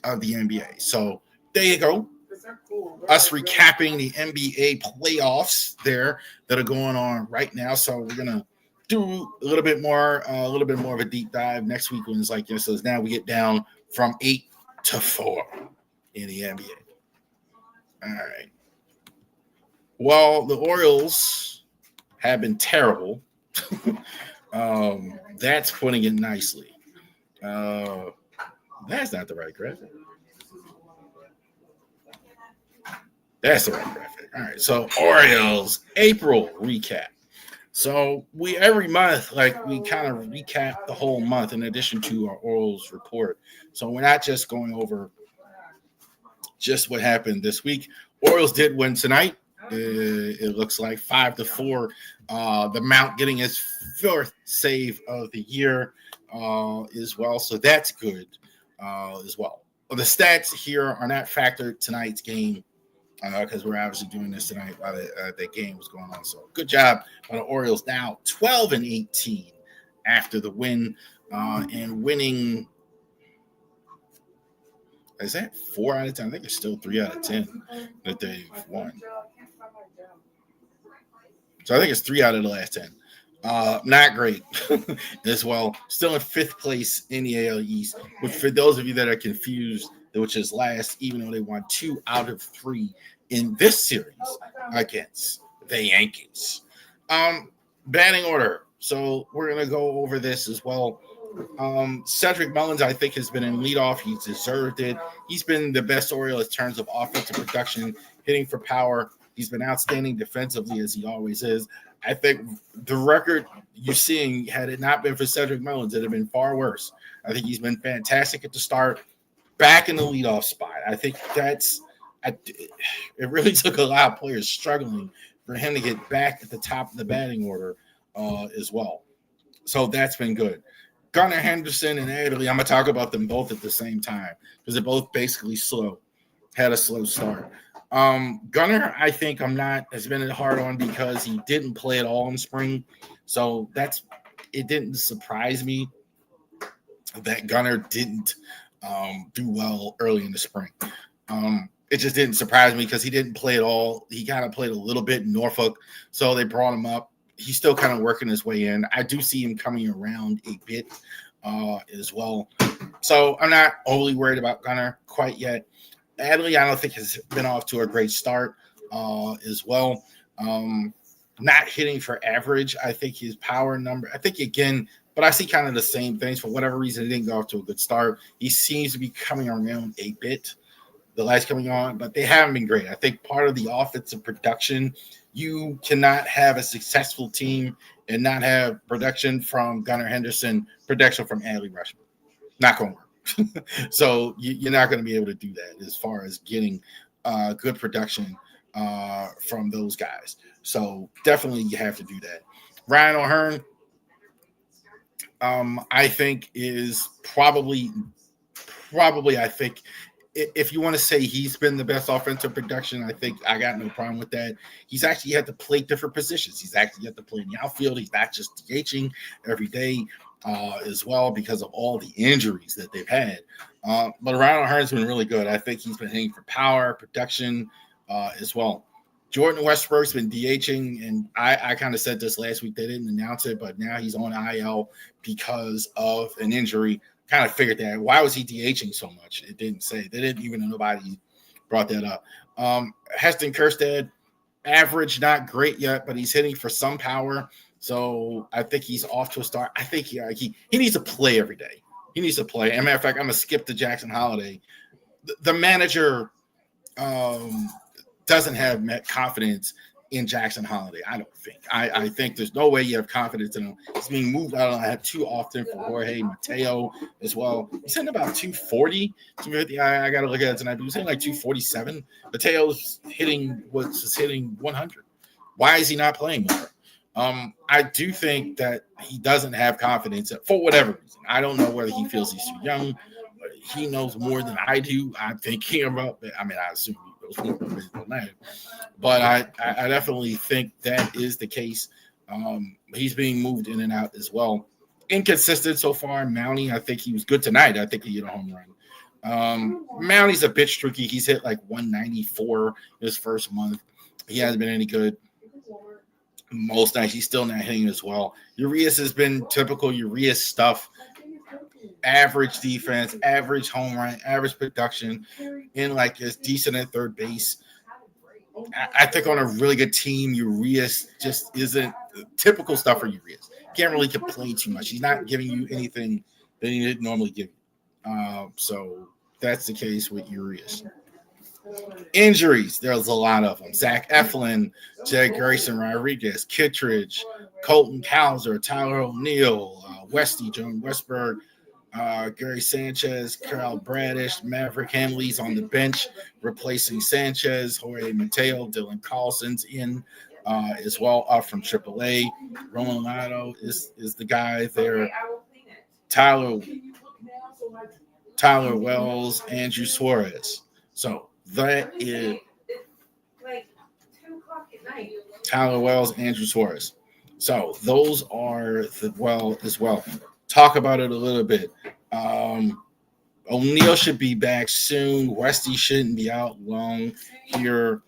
of the NBA. So there you go. Us recapping the NBA playoffs there that are going on right now. So we're gonna do a little bit more of a deep dive next week when it's like this. So now we get down from 8 to 4 in the NBA. All right. Well, the Orioles have been terrible. That's putting it nicely. That's not the right graphic. That's the right graphic. All right. So Orioles April recap. So we every month, like we kind of recap the whole month in addition to our Orioles report. So we're not just going over just what happened this week. Orioles did win tonight. It looks like 5-4. The Mount getting his fourth save of the year as well. So that's good as well. The stats here are not factored tonight's game because we're obviously doing this tonight while the game was going on. So good job by the Orioles. Now 12-18 after the win and winning. Is that 4 out of 10? I think it's still 3 out of 10 that they've won. So I think it's 3 out of the last 10. Not great as well. Still in fifth place in the AL East. Which for those of you that are confused, which is last, even though they won 2 out of 3 in this series against the Yankees. Batting order. So we're going to go over this as well. Cedric Mullins, I think, has been in leadoff. He's deserved it. He's been the best Oriole in terms of offensive production, hitting for power. He's been outstanding defensively, as he always is. I think the record you're seeing, had it not been for Cedric Mullins, it would have been far worse. I think he's been fantastic at the start, back in the leadoff spot. I think it really took a lot of players struggling for him to get back at the top of the batting order as well. So that's been good. Gunnar Henderson and Adley, I'm going to talk about them both at the same time because they're both basically slow, had a slow start. Gunnar, I think has been hard on because he didn't play at all in spring. So it didn't surprise me that Gunnar didn't do well early in the spring. It just didn't surprise me because he didn't play at all. He kind of played a little bit in Norfolk, so they brought him up. He's still kind of working his way in. I do see him coming around a bit as well. So I'm not overly worried about Gunnar quite yet. Adley, I don't think has been off to a great start as well. Not hitting for average. I think his power number, but I see kind of the same things. For whatever reason, he didn't go off to a good start. He seems to be coming around a bit, the lights coming on, but they haven't been great. I think part of the offensive production, you cannot have a successful team and not have production from Gunnar Henderson, production from Adley Rutschman. Not going to work. So you're not going to be able to do that as far as getting good production from those guys. So definitely you have to do that. Ryan O'Hearn, I think is probably I think if you want to say he's been the best offensive production, I think I got no problem with that. He's actually had to play different positions. He's actually had to play in the outfield. He's not just DHing every day as well because of all the injuries that they've had. But Ryan O'Hearn's been really good. I think he's been hitting for power, production as well. Jordan Westbrook's been DHing, and I kind of said this last week. They didn't announce it, but now he's on IL because of an injury. Kind of figured that. Why was he DHing so much? It didn't say. They didn't even know, nobody brought that up. Heston Kjerstad, average, not great yet, but he's hitting for some power. So I think he's off to a start. I think he needs to play every day. He needs to play. As a matter of fact, I'm going to skip to Jackson Holiday. The manager doesn't have confidence in Jackson Holiday, I don't think. I think there's no way you have confidence in him. He's being moved out of that too often for Jorge Mateo as well. He's hitting about 240. I got to look at it tonight, but he's hitting like 247. Mateo's hitting 100. Why is he not playing more? I do think that he doesn't have confidence for whatever reason. I don't know whether he feels he's too young. But he knows more than I do. I'm thinking about – I assume he knows more than that. But I definitely think that is the case. He's being moved in and out as well. Inconsistent so far. Mountie, I think he was good tonight. I think he hit a home run. Mountie's a bit streaky. He's hit like 194 his first month. He hasn't been any good. Most nights he's still not hitting as well. Urias has been typical Urias stuff. Average defense, average home run, average production, and like is decent at third base. I think on a really good team, Urias just isn't typical stuff for Urias. Can't really complain too much. He's not giving you anything that he didn't normally give you. So that's the case with Urias. Injuries, there's a lot of them. Zach Eflin, Jed Grayson Rodriguez, Kittredge, Colton Cowser, Tyler O'Neill, Westy, John Westberg, Gary Sanchez, Carl Bradish, Maverick Hamley's on the bench, replacing Sanchez. Jorge Mateo, Dylan Carlson's in as well, up from AAA. Roman Lotto is the guy there. Tyler Wells, Andrew Suarez. So that is Tyler Wells, Andrew Suarez. So those are as well. Talk about it a little bit. O'Neal should be back soon. Westy shouldn't be out long here.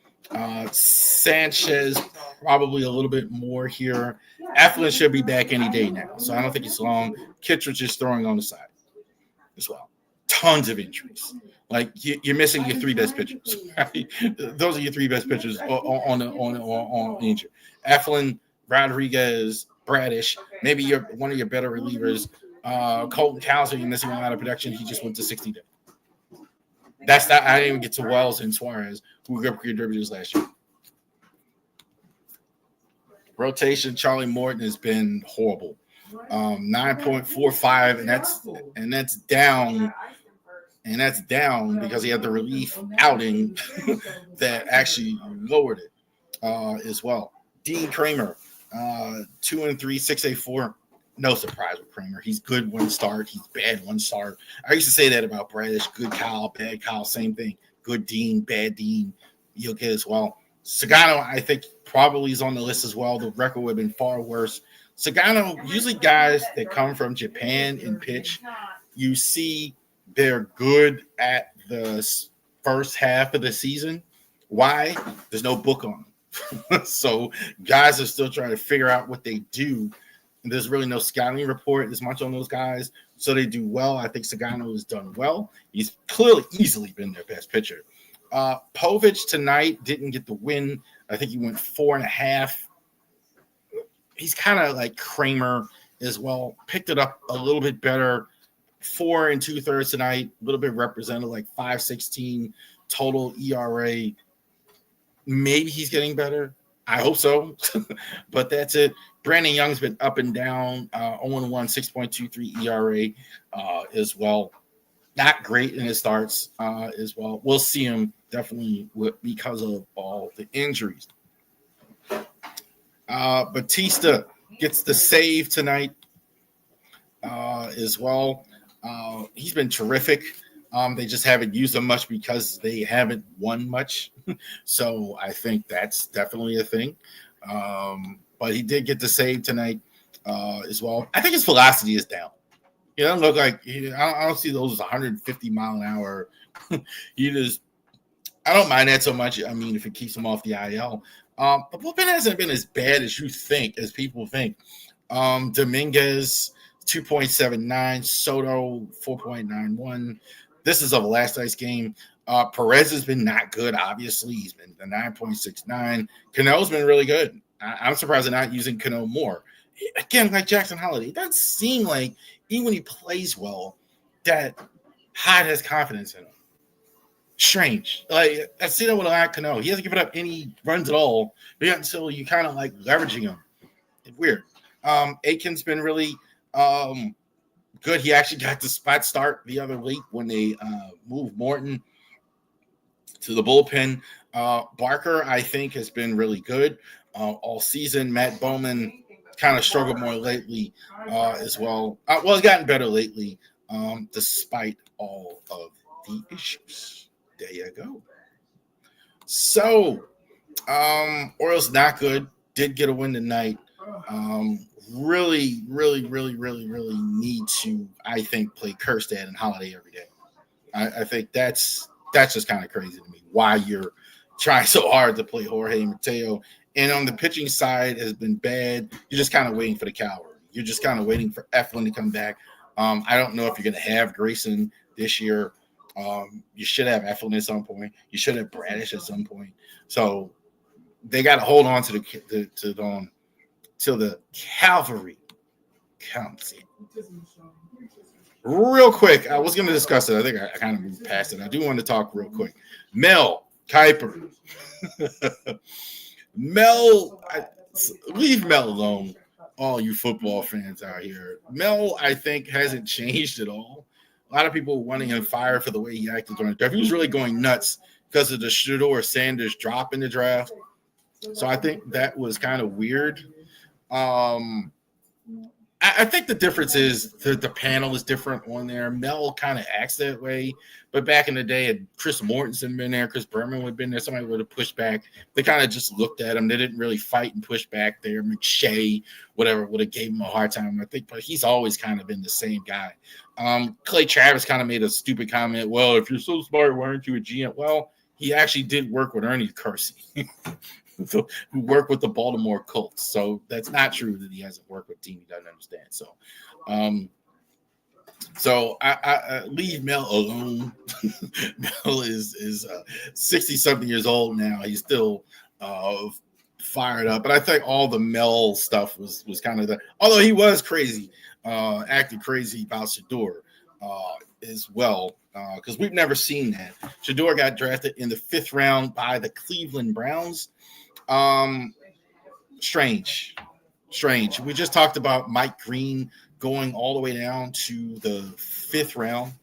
Sanchez probably a little bit more here. Eflin should be back any day now, so I don't think it's long. Kittredge is throwing on the side as well. Tons of injuries. Like you're missing your three best pitchers. Right? Those are your three best pitchers on injury. Eflin, Rodriguez, Bradish, maybe you're one of your better relievers. Colton Cowser, you're missing a lot of production. He just went to 60 days. That's not. I didn't even get to Wells and Suarez, who were good contributors last year. Rotation, Charlie Morton has been horrible. 9.45, and that's down. And that's down because he had the relief outing that actually lowered it as well. Dean Kramer, 2-3, 6.84. No surprise with Kramer. He's good one start. He's bad one start. I used to say that about Bradish. Good Kyle, bad Kyle, same thing. Good Dean, bad Dean. You'll get as well. Sagano, I think, probably is on the list as well. The record would have been far worse. Sagano, usually guys that come from Japan and pitch, you see they're good at the first half of the season. Why? There's no book on them. So guys are still trying to figure out what they do. And there's really no scouting report as much on those guys. So they do well. I think Sagano has done well. He's clearly easily been their best pitcher. Povich tonight didn't get the win. I think he went 4.5. He's kind of like Kramer as well. Picked it up a little bit better. 4 2/3 tonight. A little bit represented, like 5.16 total ERA. Maybe he's getting better. I hope so. But that's it. Brandon Young's been up and down. 0-1, 6.23 ERA as well. Not great in his starts as well. We'll see him definitely because of all the injuries. Batista gets the save tonight as well. He's been terrific. They just haven't used him much because they haven't won much. So I think that's definitely a thing. But he did get the save tonight as well. I think his velocity is down. He doesn't look like I don't see those 150 mile an hour. I don't mind that so much. I mean, if it keeps him off the IL. But bullpen hasn't been as bad as as people think. Dominguez 2.79, Soto 4.91. This is of last night's game. Perez has been not good, obviously. He's been the 9.69. Cano's been really good. I'm surprised they're not using Cano more. Again, like Jackson Holiday, it doesn't seem like, even when he plays well, that Hyde has confidence in him. Strange. Like, I see that with a lot of Cano. He hasn't given up any runs at all until you kind of like leveraging him. It's weird. Aiken's been really good. He actually got the spot start the other week when they moved Morton to the bullpen. Barker, I think, has been really good all season. Matt Bowman kind of struggled more lately as well. He's gotten better lately despite all of the issues. There you go. So, Orioles not good. Did get a win tonight. Really need to, I think, play Kjerstad and Holiday every day. I think that's just kind of crazy to me. Why you're trying so hard to play Jorge Mateo. And on the pitching side has been bad. You're just kind of waiting for the cavalry. You're just kind of waiting for Eflin to come back. I don't know if you're going to have Grayson this year. You should have Eflin at some point. You should have Bradish at some point. So they got to hold on to till the cavalry comes in. Real quick, I was going to discuss it. I think I kind of moved past it. I do want to talk real quick. Mel Kiper. Leave Mel alone, all you football fans out here. Mel, I think, hasn't changed at all. A lot of people wanting him fired for the way he acted during the draft. He was really going nuts because of the Shedeur Sanders drop in the draft. So I think that was kind of weird. I think the difference is the panel is different on there. Mel kind of acts that way, but back in the day, had Chris Mortensen been there, Chris Berman would have been there, somebody would have pushed back. They kind of just looked at him. They didn't really fight and push back there. McShay, whatever, would have gave him a hard time, I think, but he's always kind of been the same guy. Clay Travis kind of made a stupid comment. Well, if you're so smart, why aren't you a GM? Well, he actually did work with Ernie Kersey, who worked with the Baltimore Colts. So that's not true that he hasn't worked with a team he doesn't understand. So I leave Mel alone. Mel is 60-something years old now. He's still fired up. But I think all the Mel stuff was kind of the – although he was crazy, acting crazy about Shedeur as well, because we've never seen that. Shedeur got drafted in the 5th round by the Cleveland Browns. Strange. We just talked about Mike Green going all the way down to the 5th round,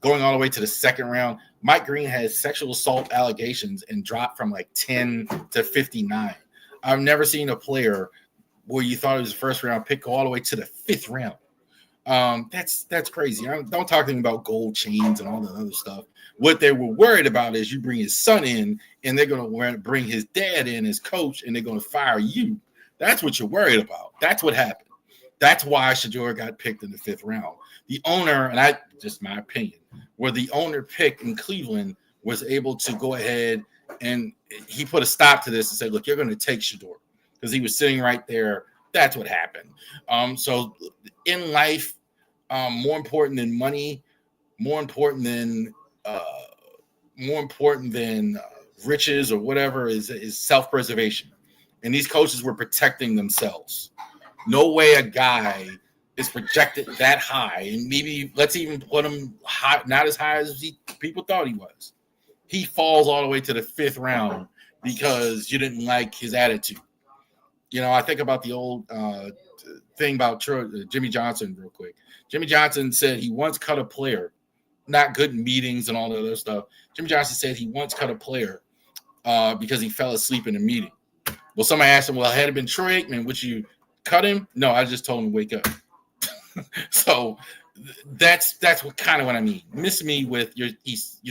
going all the way to the 2nd round. Mike Green has sexual assault allegations and dropped from like 10 to 59. I've never seen a player where you thought it was a 1st round pick go all the way to the 5th round. That's crazy. Don't talk to me about gold chains and all that other stuff. What they were worried about is you bring his son in and they're going to bring his dad in as coach and they're going to fire you. That's what you're worried about. That's what happened. That's why Shedeur got picked in the 5th round. The owner, and just my opinion, where the owner picked in Cleveland was able to go ahead and he put a stop to this and said, look, you're going to take Shedeur because he was sitting right there. That's what happened. So in life, more important than money, more important than riches or whatever is self-preservation. And these coaches were protecting themselves. No way a guy is projected that high, and maybe let's even put him high, not as high as people thought he was. He falls all the way to the 5th round because you didn't like his attitude. You know, I think about the old thing about Jimmy Johnson real quick. Jimmy Johnson said he once cut a player, not good in meetings and all that other stuff. Jimmy Johnson said he once cut a player because he fell asleep in a meeting. Well, somebody asked him, well, had it been Troy Aikman, would you cut him? No, I just told him to wake up. So that's what kind of what I mean. Miss me with you're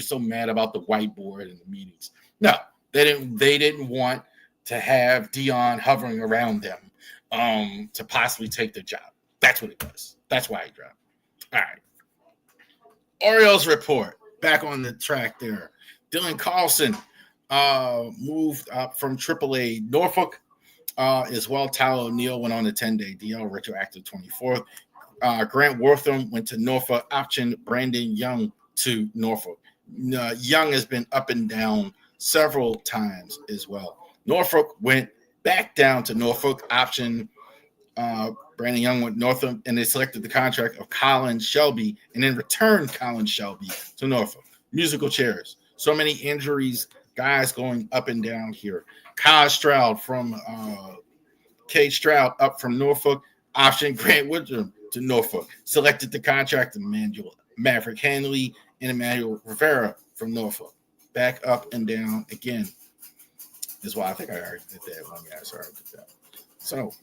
so mad about the whiteboard and the meetings. No, they didn't want to have Dion hovering around them to possibly take their job. That's what it was. That's why he dropped. All right. Orioles report. Back on the track there. Dylan Carlson moved up from AAA Norfolk as well. Tyler O'Neill went on a 10-day deal, retroactive 24th. Grant Wortham went to Norfolk, option Brandon Young to Norfolk. Young has been up and down several times as well. Norfolk went back down to Norfolk, option Brandon Young went Norfolk, and they selected the contract of Colin Shelby and then returned Colin Shelby to Norfolk. Musical chairs. So many injuries, guys going up and down here. Kyle Stroud from Cade Stroud up from Norfolk, option Grant Woodrum to Norfolk. Selected the contract of Maverick Hanley and Emmanuel Rivera from Norfolk. Back up and down again. Is why I think I already did that one. Yeah, sorry, I did that. So,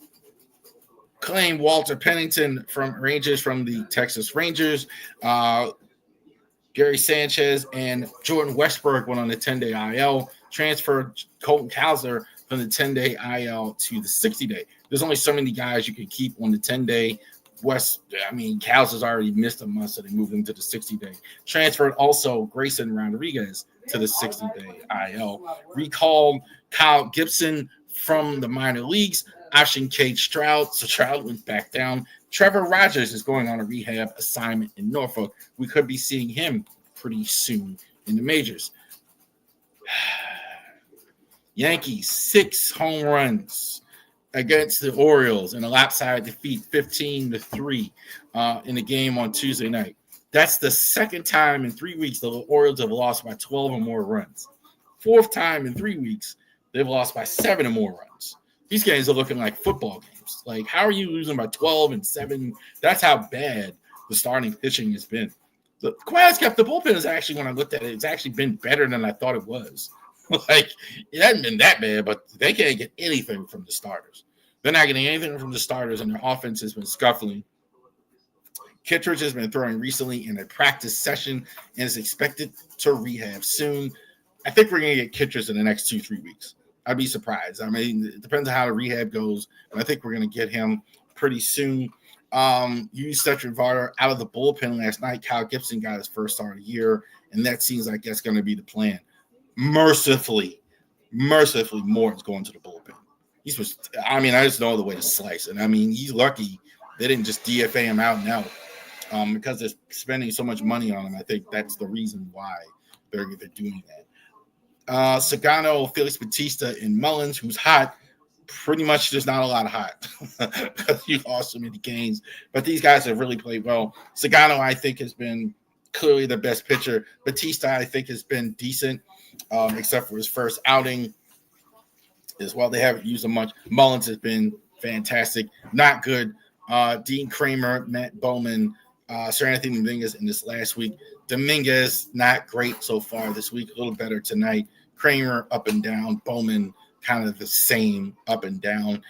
claim Walter Pennington from Rangers from the Texas Rangers. Gary Sanchez and Jordan Westberg went on the 10-day IL. Transferred Colton Cowser from the 10-day IL to the 60-day. There's only so many guys you can keep on the 10-day. Cowser's already missed a month, so they moved him to the 60-day. Transferred also Grayson Rodriguez to the 60-day IL. Recalled Kyle Gibson from the minor leagues. Option Cade Stroud. So Stroud went back down. Trevor Rogers is going on a rehab assignment in Norfolk. We could be seeing him pretty soon in the majors. Yankees, 6 home runs against the Orioles in a lopsided defeat, 15-3 in the game on Tuesday night. That's the second time in 3 weeks the Orioles have lost by 12 or more runs. Fourth time in 3 weeks they've lost by 7 or more runs. These games are looking like football games. Like, how are you losing by 12 and 7? That's how bad the starting pitching has been. The quiet kept the bullpen is actually, when I looked at it, it's actually been better than I thought it was. Like, it hasn't been that bad, but they can't get anything from the starters. They're not getting anything from the starters, and their offense has been scuffling. Kittredge has been throwing recently in a practice session and is expected to rehab soon. I think we're going to get Kittredge in the next 2-3 weeks. I'd be surprised. I mean, it depends on how the rehab goes, but I think we're going to get him pretty soon. You Cedric Varner out of the bullpen last night. Kyle Gibson got his first start of the year, and that seems like that's going to be the plan. Mercifully, Morton's going to the bullpen. I just know the way to slice it. I mean, he's lucky they didn't just DFA him out and out because they're spending so much money on him. I think that's the reason why they're doing that. Sagano, Felix Bautista, and Mullins, who's hot. Pretty much there's not a lot of hot because you lost so many games. But these guys have really played well. Sagano, I think, has been clearly the best pitcher. Bautista, I think, has been decent, except for his first outing as well. They haven't used him much. Mullins has been fantastic. Not good. Dean Kramer, Matt Bowman, Sir Anthony Dominguez in this last week. Dominguez, not great so far this week. A little better tonight. Kramer, up and down. Bowman, kind of the same, up and down.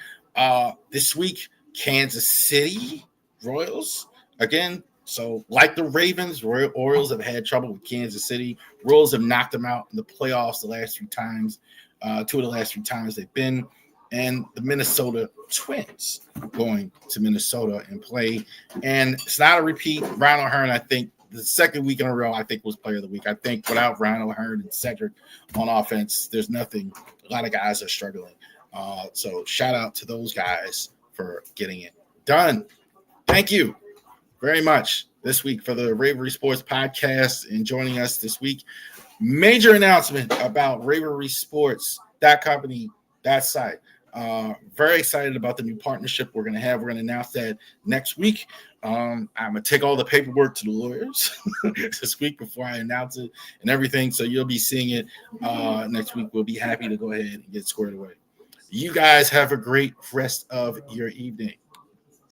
This week, Kansas City Royals. Again, so like the Ravens, Orioles have had trouble with Kansas City. Royals have knocked them out in the playoffs the last 3 times. 2 of the last 3 times they've been. And the Minnesota Twins going to Minnesota and play. And it's not a repeat. Ryan O'Hearn, I think, the second week in a row, I think, was player of the week. I think without Ryan O'Hearn and Cedric on offense, there's nothing. A lot of guys are struggling. So shout out to those guys for getting it done. Thank you very much this week for the Ravery Sports podcast and joining us this week. Major announcement about Ravorisports.company.site. Very excited about the new partnership we're going to have. We're going to announce that next week. I'm going to take all the paperwork to the lawyers this week before I announce it and everything. So you'll be seeing it next week. We'll be happy to go ahead and get squared away. You guys have a great rest of your evening.